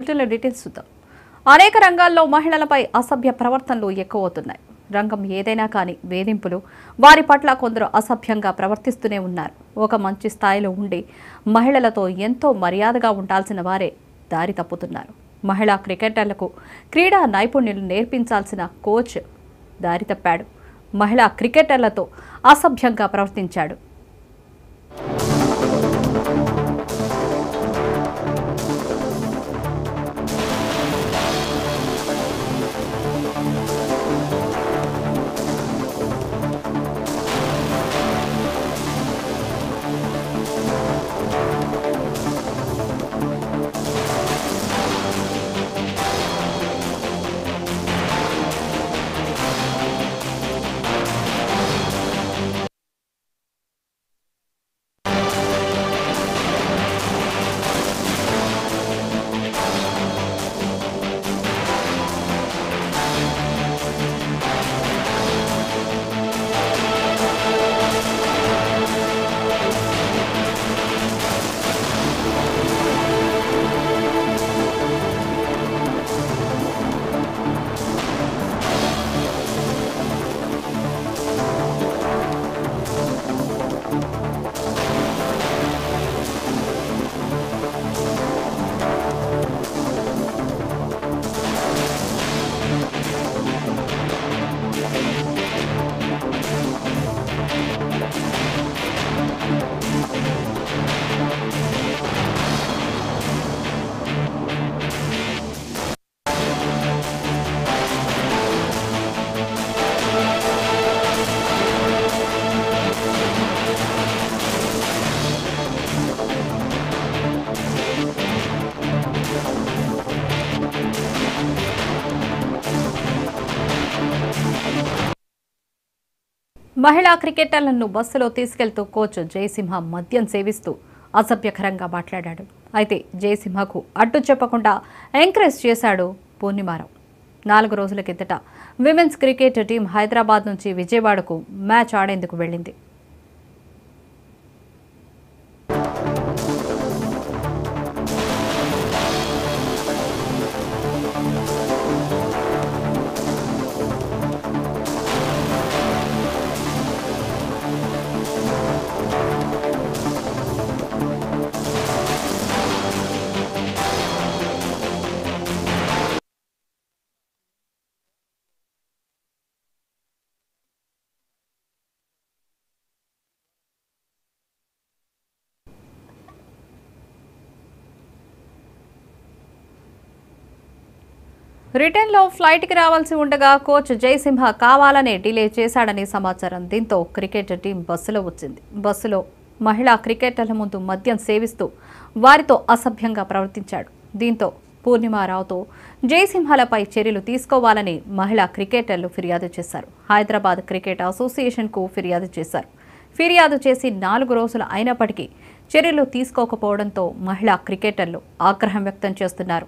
Details చూద్దాం. అనేక రంగాల్లో మహిళలపై అసభ్య ప్రవర్తనలు ఎక్కువవుతున్నాయి. రంగం ఏదైనా కానీ వేధింపులు, వారి పట్ల కొందరు అసభ్యంగా ప్రవర్తిస్తూనే ఉన్నారు. ఒక మంచి స్థాయిలో ఉండి మహిళలతో ఎంతో మర్యాదగా ఉండాల్సిన వారే దారి తప్పుతున్నారు. మహిళా క్రికెటర్లకు క్రీడా నైపుణ్యాలు నేర్పించాల్సిన కోచ్ దారి తప్పాడు. మహిళా క్రికెటర్లతో అసభ్యంగా ప్రవర్తించాడు. మహిళా క్రికెటర్లను బస్సులో తీసుకెళ్తూ కోచ్ జయసింహ మద్యం సేవిస్తూ అసభ్యకరంగా మాట్లాడాడు. అయితే జయసింహకు అడ్డు చెప్పకుండా ఎంకరేజ్ చేశాడు పూర్ణిమారావు. 4 రోజుల కిందట విమెన్స్ క్రికెట్ టీం హైదరాబాద్ నుంచి విజయవాడకు మ్యాచ్ ఆడేందుకు వెళ్ళింది. రిటర్న్లో ఫ్లైట్కి రావాల్సి ఉండగా కోచ్ జయసింహ కావాలనే డిలే చేశాడని సమాచారం. దీంతో క్రికెట్ టీం బస్సులో వచ్చింది. బస్సులో మహిళా క్రికెటర్ల ముందు మద్యం సేవిస్తూ వారితో అసభ్యంగా ప్రవర్తించాడు. దీంతో పూర్ణిమారావుతో జయసింహలపై చర్యలు తీసుకోవాలని మహిళా క్రికెటర్లు ఫిర్యాదు చేశారు. హైదరాబాద్ క్రికెట్ అసోసియేషన్కు ఫిర్యాదు చేశారు. ఫిర్యాదు చేసి 4 రోజులు అయినప్పటికీ చర్యలు తీసుకోకపోవడంతో మహిళా క్రికెటర్లు ఆగ్రహం వ్యక్తం చేస్తున్నారు.